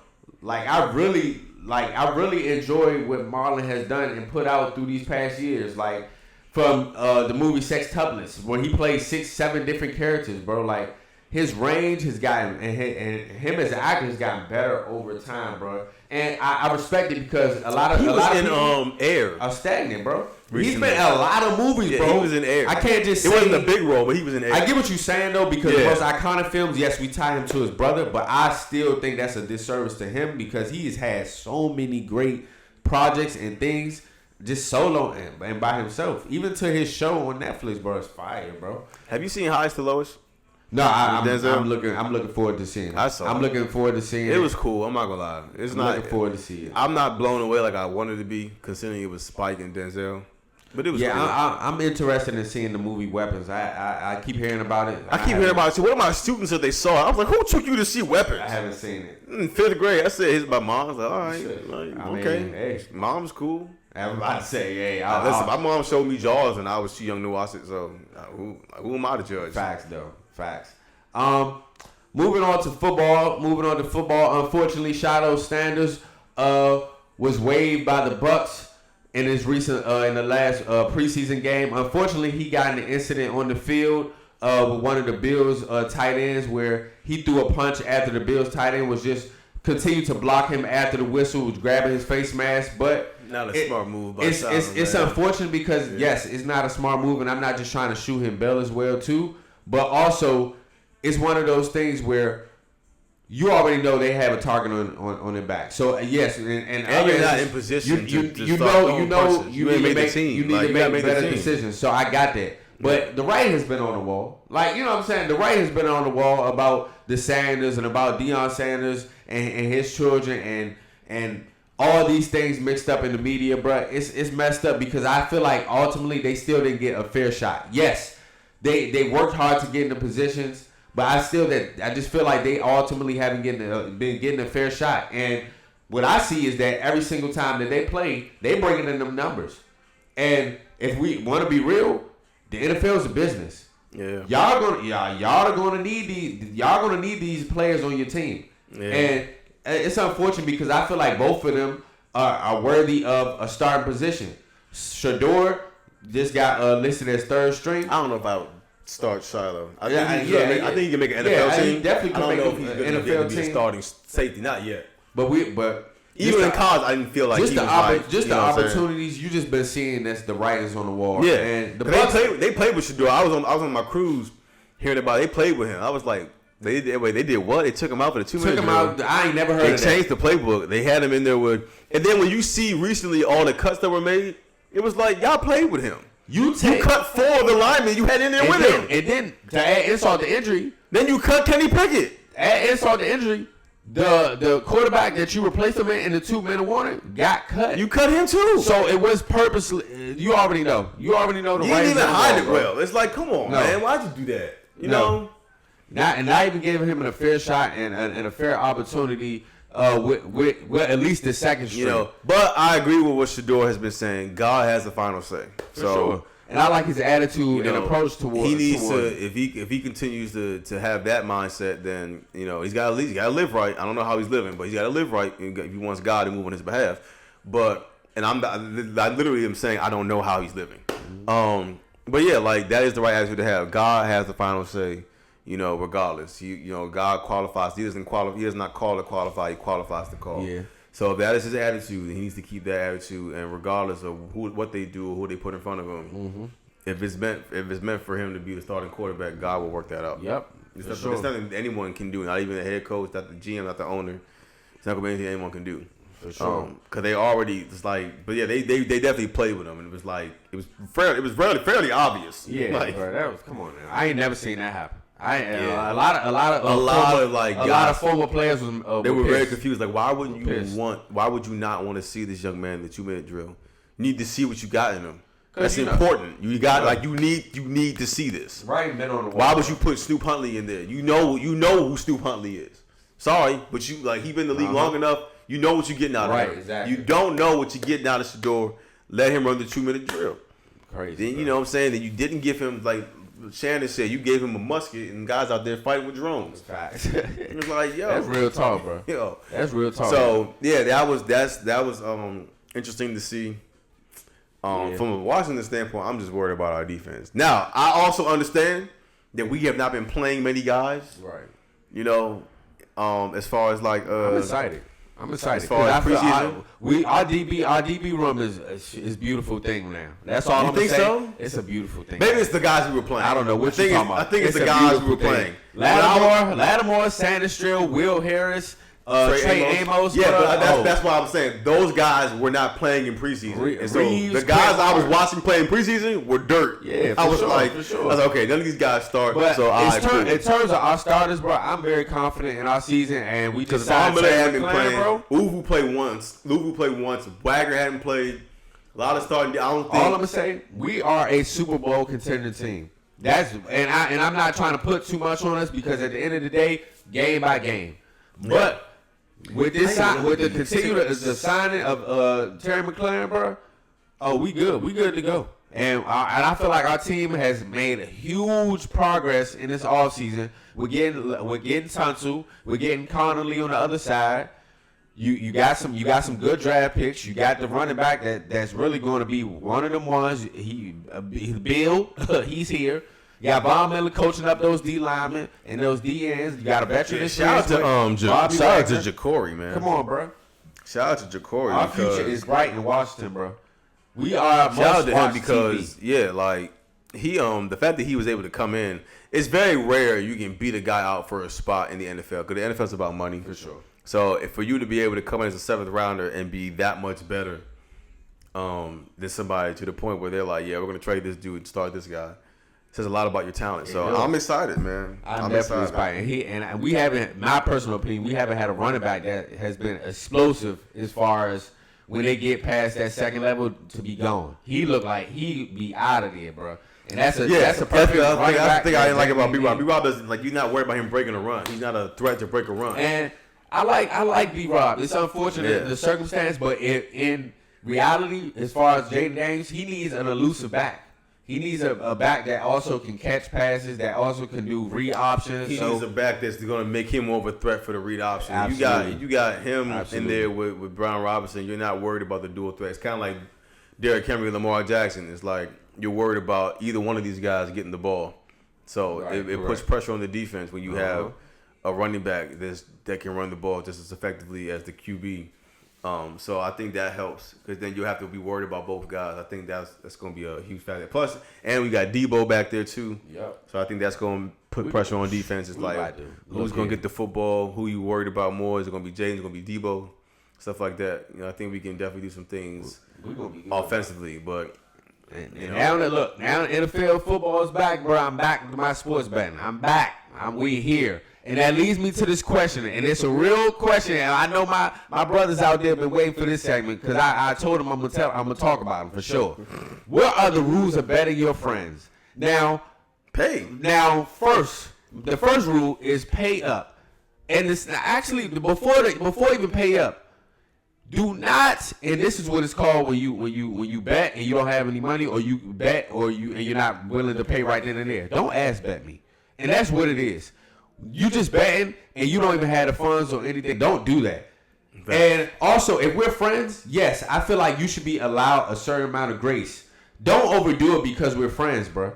Like I really enjoy what Marlon has done and put out through these past years. Like from the movie Sextuplets, where he plays 6-7 different characters, bro. Like his range has gotten and him as an actor has gotten better over time, bro. And I respect it, because a lot of people Air are stagnant, bro. Recently. He's been in a lot of movies, bro. He was in Air. I can't just say it wasn't a big role, but he was in Air. I get what you're saying though, because the most iconic films, yes, we tie him to his brother, but I still think that's a disservice to him, because he has had so many great projects and things just solo and by himself. Even to his show on Netflix, bro, it's fire, bro. Have you seen Highest to Lowest? No, I'm looking forward to seeing it. I'm looking forward to seeing it. It was cool. I'm not gonna lie. I'm looking forward to see it. I'm not blown away like I wanted to be, considering it was Spike and Denzel. But it was cool. I'm interested in seeing the movie Weapons. I keep hearing about it. I keep hearing about it. So one of my students said they saw it. I was like, who took you to see Weapons? I haven't seen it. In 5th grade, I said it's my mom. I was like, all right, okay. Mean, hey, mom's cool. I'm about to say, hey, listen, my mom showed me Jaws and I was too young to watch it. So who am I to judge? Facts, though. Facts. Moving on to football. Unfortunately, Shadow Sanders was waived by the Bucks in his recent in the last preseason game. Unfortunately, he got in an incident on the field with one of the Bills tight ends where he threw a punch after the Bills tight end was just continued to block him after the whistle was grabbing his face mask. But not a smart move. It's unfortunate because yes, it's not a smart move, and I'm not just trying to shoot him bail as well too, but also it's one of those things where you already know they have a target on their back. So yes, and you're not in position. You need to make better decisions. So I got that. But the writing has been on the wall. Like, you know what I'm saying? The writing has been on the wall about the Sanders and about Deion Sanders and his children and all these things mixed up in the media, bro. It's messed up because I feel like ultimately they still didn't get a fair shot. Yes, they worked hard to get in the positions. But I just feel like they ultimately haven't been getting a fair shot. And what I see is that every single time that they play, they bringing in them numbers. And if we want to be real, the NFL is a business. Yeah. Y'all are gonna need these players on your team. Yeah. And it's unfortunate because I feel like both of them are worthy of a starting position. Shador just got listed as third string. I don't know about start Shiloh. I think he can make an NFL team. He definitely can make an NFL team. Be a starting safety, not yet. But even in college, I didn't feel like the opportunities you just been seeing. That's the writings on the wall. Yeah, and they played with Shador. I was on my cruise hearing about it. They played with him. I was like, they did what? They took him out for the 2-minute drill. Out. I ain't never heard of that. They changed the playbook. They had him in there with, and then when you see recently all the cuts that were made, it was like y'all played with him. You cut 4 of the linemen you had in there with him. And then, to add insult to injury, then you cut Kenny Pickett. Add insult to injury, the quarterback that you replaced him in the 2-minute warning got cut. You cut him too. So it was purposely. You already know. The you didn't even hide it well. It's like, come on, man. Why'd you do that? You know? Not even giving him a fair shot and a fair opportunity with at least the second string. But I agree with what Shador has been saying. God has the final say. For sure. And I like his attitude and approach towards. He needs to, if he continues to have that mindset, then he's got to live right. I don't know how he's living, but he's got to live right if he wants God to move on his behalf. I literally am saying I don't know how he's living. But yeah, like that is the right attitude to have. God has the final say. Regardless, God qualifies. He does not call to qualify. He qualifies to call. Yeah. So if that is his attitude, he needs to keep that attitude. And regardless of what they do or who they put in front of him, if it's meant for him to be the starting quarterback, God will work that out. Yep. It's nothing anyone can do. Not even the head coach, not the GM, not the owner. It's not gonna be anything anyone can do. For sure. Because they already but yeah, they definitely played with him, and it was fairly obvious. Yeah, bro, that was come on now. I ain't never seen that happen. A lot of former players were very confused. Like, why would you not want to see this young man in the 2-minute drill? You need to see what you got in him. That's important. You need to see this. Right, been on the wall. Why would you put Snoop Huntley in there? You know who Snoop Huntley is. Sorry, but he been in the league long enough. You know what you're getting out of him. Right, exactly. You don't know what you're getting out of Shador. Let him run the 2-minute drill. Crazy. Then you know what I'm saying? That you didn't give him Shannon said, you gave him a musket and guys out there fighting with drones. Facts. It was like, that's real talk, bro. That's real talk. So yeah, that was interesting to see. From a Washington standpoint, I'm just worried about our defense. Now, I also understand that we have not been playing many guys. Right. As far as I'm excited. As far as preseason, our DB room is beautiful thing now. That's all I'm saying. You think so? It's a beautiful thing. Maybe it's the guys we were playing. I don't know what you're talking about. I think it's the guys we were playing. Lattimore, Sanders, Will Harris, Trey Amos. Yeah, bro. but that's why I'm saying those guys were not playing in preseason. And so Reeves, the guys I was Clark. watching playing preseason were dirt. Yeah, I was for like, sure. I was like, okay, none of these guys start. But So in terms of our starters, bro, I'm very confident in our season, and we just signed Miller hadn't Terry been McLaren, playing. bro. Uvu played once. Luvu played once. Wagner hadn't played. A lot of starting. I don't think. All I'm gonna say, we are a Super Bowl contender team. I'm not trying to put too much on us because at the end of the day, game by game. But with this the signing of Terry McLaren, bro, we good. We good to go. And I feel like our team has made huge progress in this offseason. We're getting Tunsil. We're getting Connolly on the other side. You got some good draft picks. You got the running back that's really going to be one of them ones. Bill, he's here. You got Von Miller coaching up those D linemen and those D ends. You got a veteran. Shout out to Ja'Cory, man. Come on, bro. Shout out to Ja'Cory. Our future is bright in Washington, bro. We are shout out to him because TV. Like he the fact that he was able to come in. It's very rare you can beat a guy out for a spot in the NFL because the NFL's about money for sure. So for you to be able to come in as a 7th rounder and be that much better than somebody to the point where they're like, yeah, we're gonna trade this dude and start this guy. Says a lot about your talent. So I'm excited, man. I'm definitely excited. And we haven't, my personal opinion, we haven't had a running back that has been explosive as far as when they get past that second level to be gone. He looked like he'd be out of there, bro. And that's a perfect running back. That's the thing I didn't like about B-Rob. B-Rob doesn't, like, you're not worried about him breaking a run. He's not a threat to break a run. And I like B-Rob. It's unfortunate the circumstance, but in reality, as far as Jaden Daniels, he needs an elusive back. He needs a back that also can catch passes, that also can do read options. He needs a back that's going to make him more of a threat for the read option. Absolutely. You got him in there with Brian Robinson. You're not worried about the dual threat. It's kind of like Derrick Henry and Lamar Jackson. It's like you're worried about either one of these guys getting the ball. So it puts pressure on the defense when you have a running back that can run the ball just as effectively as the QB. So I think that helps because then you have to be worried about both guys. I think that's going to be a huge factor. Plus, and we got Debo back there too. Yep. So I think that's going to put pressure on defense. It's like who's going to get the football? Who you worried about more? Is it going to be Jaden? Is it going to be Debo? Stuff like that. I think we can definitely do some things offensively. But now the NFL football is back, bro. I'm back to my sports betting. I'm back. We here. And that leads me to this question, and it's a real question. And I know my brothers out there have been waiting for this segment because I told them I'm gonna talk about them for sure. What are the rules of betting your friends? Now, the first rule is pay up, and it's actually before even pay up. Do not, and this is what it's called when you bet and you don't have any money, or you bet and you're not willing to pay right then and there. Don't ask bet me, and that's what it is. You just betting and you don't even have the funds or anything. Don't do that. And also, if we're friends, yes, I feel like you should be allowed a certain amount of grace. Don't overdo it because we're friends, bro.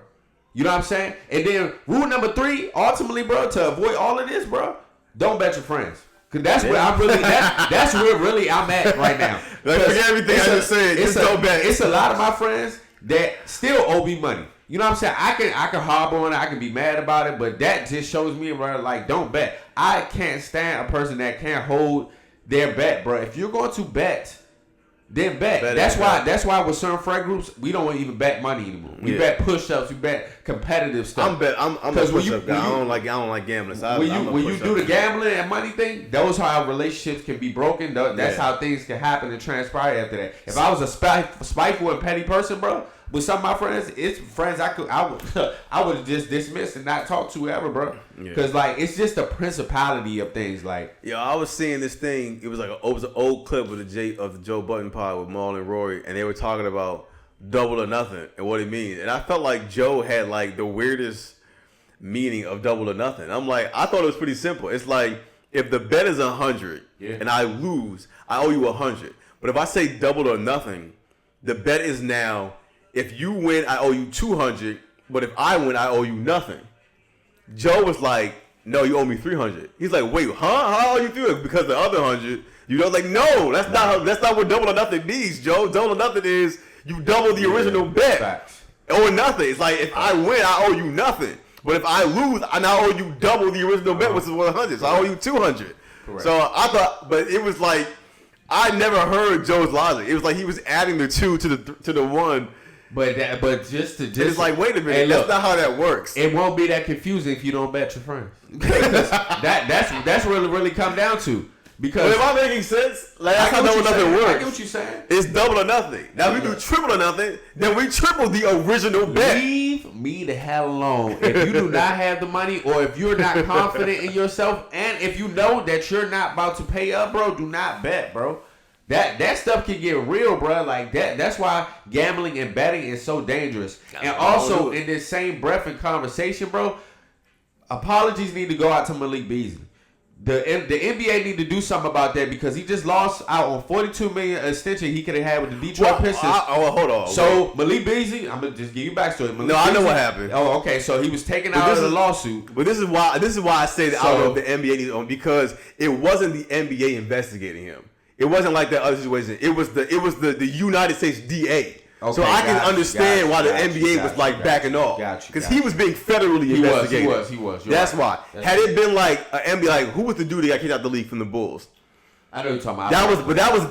You know what I'm saying? And then rule number 3, ultimately, bro, to avoid all of this, bro, don't bet your friends. Cause that's where I'm really. That's where really I'm at right now. Like, forget everything I just said. Don't bet. It's a lot of my friends that still owe me money. You know what I'm saying? I can harbor on it. I can be mad about it, but that just shows me, bro, like, don't bet. I can't stand a person that can't hold their bet, bro. If you're going to bet, then bet. That's why with certain friend groups, we don't even bet money anymore. We bet push-ups. We bet competitive stuff. I'm a push-up guy. I don't like gambling. So when you do the gambling and money thing, those how relationships can be broken. That's how things can happen and transpire after that. If I was a spiteful and petty person, bro, with some of my friends, it's friends I would just dismiss and not talk to ever, bro. Because like it's just the principality of things. Like, I was seeing this thing. It was like an old clip of the Joe Budden pod with Marlon and Rory, and they were talking about double or nothing and what it means. And I felt like Joe had like the weirdest meaning of double or nothing. I'm like, I thought it was pretty simple. It's like if the bet is 100 and I lose, I owe you 100. But if I say double or nothing, the bet is now. If you win, I owe you 200, but if I win, I owe you nothing. Joe was like, no, you owe me 300. He's like, wait, huh? How owe you 300? Because the other 100, you know, like, no, that's not what double or nothing means, Joe. Double or nothing is you double the original bet. Facts. Or nothing. It's like, if I win, I owe you nothing. But if I lose, I now owe you double the original bet, which is 100. So I owe you 200. Correct. So I thought, but it was like I never heard Joe's logic. It was like he was adding the 2 to the 1. But just It's like, wait a minute, hey, look, that's not how that works. It won't be that confusing if you don't bet your friends. that's really come down to. Because am I making sense? Like that's how double or nothing works. I get what you're saying. It's double or nothing. Now we do triple or nothing, then we triple the original bet. Leave me the hell alone. If you do not have the money, or if you're not confident in yourself, and if you know that you're not about to pay up, bro, do not bet, bro. That stuff can get real, bro. Like that's why gambling and betting is so dangerous. And also in this same breath and conversation, bro, apologies need to go out to Malik Beasley. The NBA need to do something about that because he just lost out on $42 million extension he could have had with the Detroit Pistons. Hold on. So Malik Beasley, I'm gonna just give you backstory. Malik I know Beasley, what happened. Oh, okay. So he was taken out of the lawsuit. But this is why I say that I don't know if the NBA needs on because it wasn't the NBA investigating him. It wasn't like that other situation. It was the United States DA. Okay, so I can understand why the NBA was like backing off. Because he was being federally investigated. He was. That's why. Had it been like an NBA, like who was the dude that got kicked out the league from the Bulls? I know you're talking about.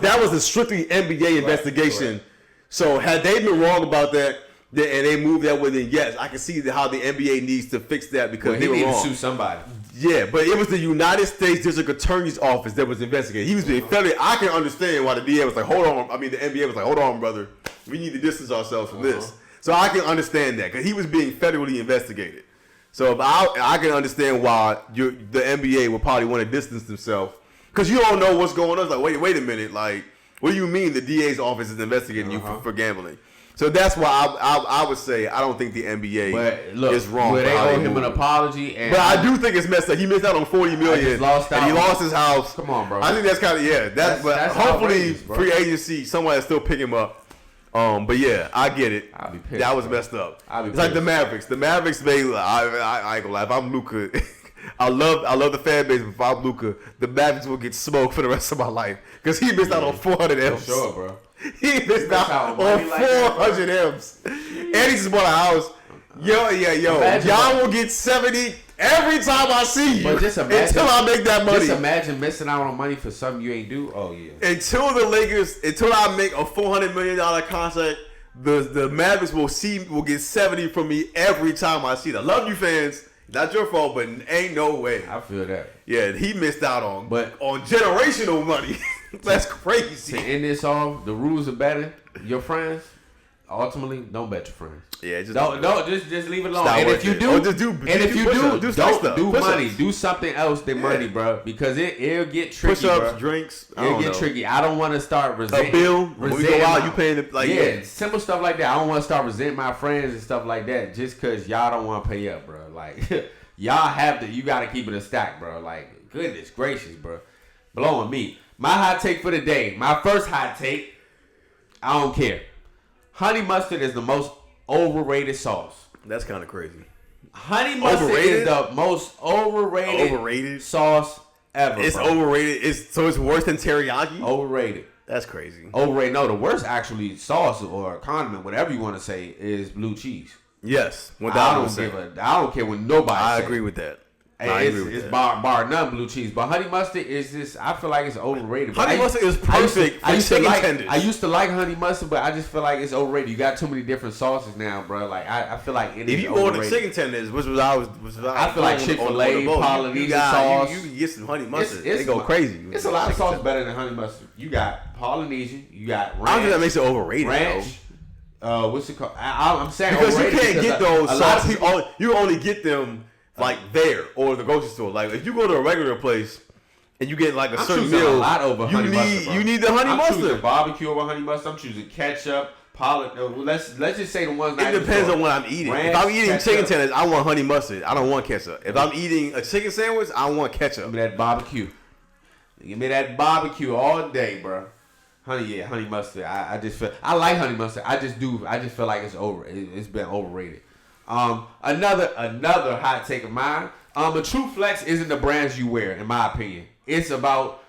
That was a strictly NBA investigation. Right. So had they been wrong about that, and they moved that way, then yes, I can see how the NBA needs to fix that because they were wrong. He needs to sue somebody. Yeah, but it was the United States District Attorney's Office that was investigating. He was being federally. I can understand why the DA was like, hold on. I mean, the NBA was like, hold on, brother. We need to distance ourselves from this. So I can understand that because he was being federally investigated. So I can understand why the NBA would probably want to distance themselves because you don't know what's going on. It's like, wait a minute. Like, what do you mean the DA's office is investigating you for gambling? So that's why I would say I don't think the NBA is wrong. But they owe him an apology. But I do think it's messed up. He missed out on $40 million. He lost his house. Come on, bro. I think that's kind of That's hopefully free agency someone will still pick him up. But yeah, I get it. I'll be pissed. That was messed up. It's like the Mavericks. The Mavericks made. I ain't gonna lie. If I'm Luka, I love the fan base. But if I'm Luka, the Mavericks will get smoked for the rest of my life because he missed out on 400 M's. For sure, bro. He missed out on 400 M's. And he just bought a house. Yo. Y'all will get 70 every time I see you. But just imagine, until I make that money. Just imagine missing out on money for something you ain't do. Oh, yeah. Until I make a $400 million contract, the Mavericks will get 70 from me every time I see them. Love you, fans. Not your fault, but ain't no way. I feel that. Yeah, he missed out on generational money. That's crazy. To end this off, the rules are better. Your friends, ultimately, don't bet your friends. Yeah, just just leave it alone. And if you do, don't do money. Ups. Do something else than money, bro. Because it'll get tricky. Push-ups, bro. drinks. It'll get tricky. I don't want to start resenting. A bill. When we go out, you paying the simple stuff like that. I don't want to start resenting my friends and stuff like that just because y'all don't want to pay up, bro. Like y'all have to. You got to keep it a stack, bro. Like goodness gracious, bro. Blowing me. My hot take for the day. My first hot take. I don't care. Honey mustard is the most overrated sauce. That's kind of crazy. Honey mustard is the most overrated sauce ever. It's overrated. So it's worse than teriyaki? Overrated. That's crazy. Overrated. No, the worst actually sauce or condiment, whatever you want to say, is blue cheese. Yes. I don't care what nobody I says. agree with that. It's bar none blue cheese, but honey mustard is just. I feel like it's overrated. Honey mustard is perfect for chicken tenders. I used to like honey mustard, but I just feel like it's overrated. You got too many different sauces now, bro. Like I feel like it is. If you overrated. order chicken tenders, which was I feel like Chick-fil-A, Polynesian sauce. You can get some honey mustard. They go crazy. It's a lot of sauce better than honey mustard. You got Polynesian. You got ranch. I don't think that makes it overrated. Ranch. What's it called? I'm saying because overrated you can't get those sauces. You only get them. Like there or the grocery store. Like if you go to a regular place and you get like a certain meal, a lot over honey mustard, bro. You need the honey mustard. I'm choosing barbecue over honey mustard. I'm choosing ketchup. Let's just say the ones. It depends on what I'm eating. Ranch, if I'm eating chicken tenders, I want honey mustard. I don't want ketchup. If I'm eating a chicken sandwich, I want ketchup. Give me that barbecue. Give me that barbecue all day, bro. Honey mustard. I just feel I like honey mustard. I just feel like it's it's been overrated. Another hot take of mine. A true flex isn't the brands you wear, in my opinion. It's about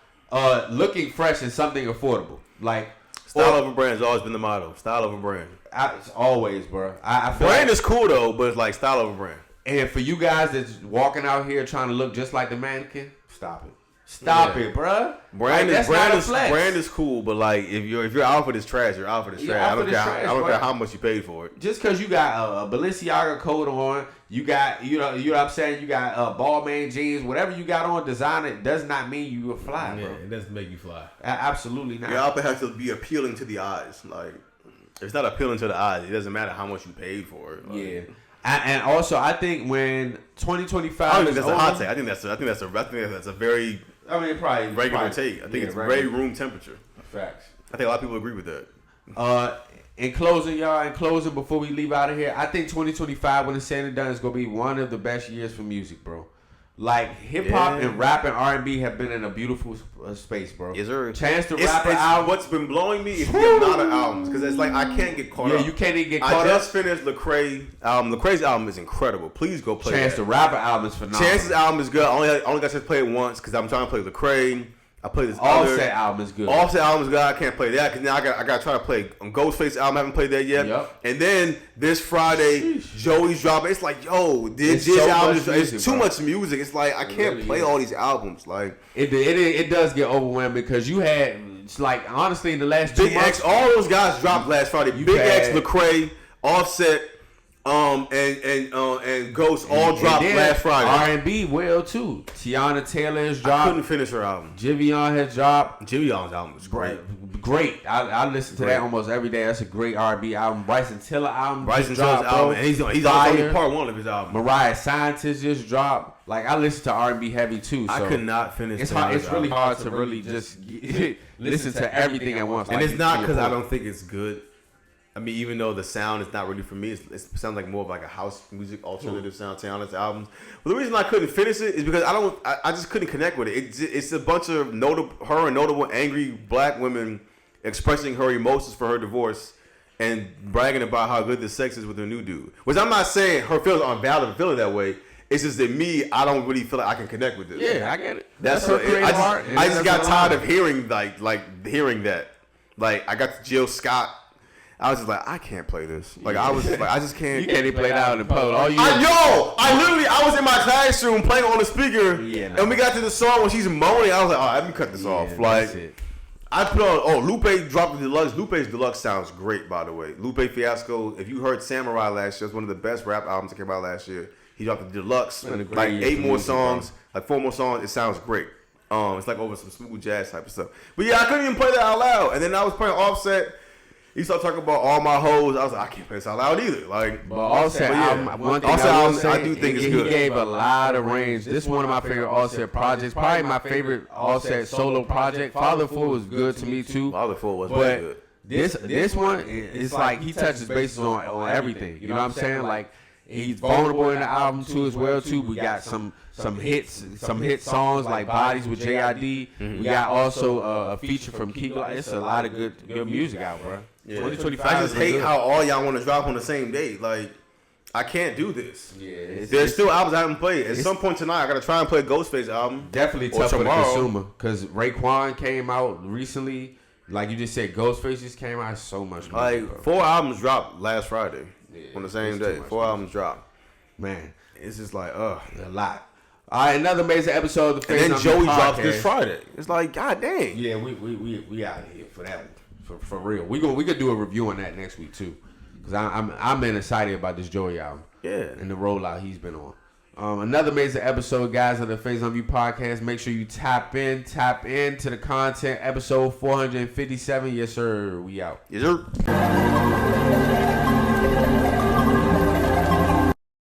looking fresh and something affordable. Like style over brand has always been the motto. Style over brand. It's always, bro. I feel brand is cool though, but it's like style over brand. And for you guys that's walking out here trying to look just like the mannequin, stop it. Stop it, bruh. Brand is cool, but like if your outfit is trash, your outfit is trash. I don't care how much you paid for it. Just because you got a Balenciaga coat on, you got you know what I'm saying. You got Balmain jeans, whatever you got on, design it does not mean you will fly, bro. It doesn't make you fly. Absolutely not. Your outfit has to be appealing to the eyes. Like if it's not appealing to the eyes, it doesn't matter how much you paid for it. Like, yeah. And also, I think when 2025, I don't think that's a hot take. I think that's a very probably regular take. I think it's very room temperature. Facts. I think a lot of people agree with that. In closing, before we leave out of here, I think 2025, when it's said and done, is gonna be one of the best years for music, bro. Like hip hop and rap and R&B have been in a beautiful space, bro. Yes, sir. Chance to rap an album. What's been blowing me is the amount of albums, because it's like I can't get caught up. Yeah, you can't even get caught up. I just finished Lecrae album. Lecrae's album is incredible. Please go play Chance that. to rap an album is phenomenal. Chance's album is good. I only got to play it once because I'm trying to play Lecrae. I played this Offset album is good. Offset album is good. I can't play that because now I got to try to play Ghostface album. I haven't played that yet. Yep. And then this Friday, Joey's dropping. It's like, yo, this so album much music, it's too bro. much music. It's like I can't play all these albums. Like it does get overwhelming because you had it's like honestly in the last 2 Big months, X, all those guys dropped last Friday. Big X, Lecrae, Offset, and Ghost all dropped last Friday. R&B will too. Tiana Taylor has dropped. I couldn't finish her album. Jivion has dropped. Jivion's album was great. Great. I listen to that almost every day. That's a great R&B album. Bryson Tiller album. Bryson Tiller's album, and he's on part one of his album. Mariah Scientist just dropped. Like I listen to R&B heavy too. So I could not finish. It's hard. It's really hard to really just listen to everything at once. And it's not because I don't think it's good. I mean, even though the sound is not really for me, it sounds like more of like a house music alternative sound to Tiana's albums. But the reason I couldn't finish it is because I just couldn't connect with it. It's a bunch of notable angry black women expressing her emotions for her divorce and bragging about how good the sex is with her new dude. Which I'm not saying her feelings aren't valid for feeling that way. It's just that me, I don't really feel like I can connect with this. Yeah, I get it. That's what I just got tired of hearing hearing that. Like I got to Jill Scott. I was just like, I can't play this. Like I was like, I just can't. You can't even play that out in public. I was in my classroom playing on the speaker, and we got to the song when she's moaning. I was like, let me cut this off. Like, I put on. Lupe dropped the deluxe. Lupe's deluxe sounds great, by the way. Lupe Fiasco. If you heard Samurai last year, it's one of the best rap albums that came out last year. He dropped the deluxe, like 8 more songs, like 4 more songs. It sounds great. It's like over some smooth jazz type of stuff. But yeah, I couldn't even play that out loud. And then I was playing Offset. He started talking about all my hoes. I was like, I can't play this out loud either. Like, but Offset album, one thing I do think is good. He gave a lot of range. This is one of my favorite Offset projects. Probably my favorite Offset solo project. Father 4 was good to me too. Father 4 was very good. This one is like he touches bases on everything. You know what I'm saying? Like he's vulnerable in the album too as well too. We got some hit songs like Bodies with JID. We got also a feature from Kiko. It's a lot of good music out, bro. Yeah. 2025. I just hate how all y'all want to drop on the same day. Like, I can't do this. Yeah, there's still albums I haven't played. At some point tonight, I gotta try and play a Ghostface album. Definitely tough for the consumer because Raekwon came out recently. Like you just said, Ghostface just came out. So much music, like bro. 4 albums dropped last Friday on the same day. 4 albums dropped. Man, it's just like a lot. All right, another amazing episode of the Face. And then Joey drops this Friday. It's like, god dang. Yeah, we out of here for that one. For real, we could do a review on that next week too, because I'm excited about this Joey album. Yeah, and the rollout he's been on. Another amazing episode, guys, of the Face on View podcast. Make sure you tap into the content. Episode 457. Yes, sir. We out. Yes, sir.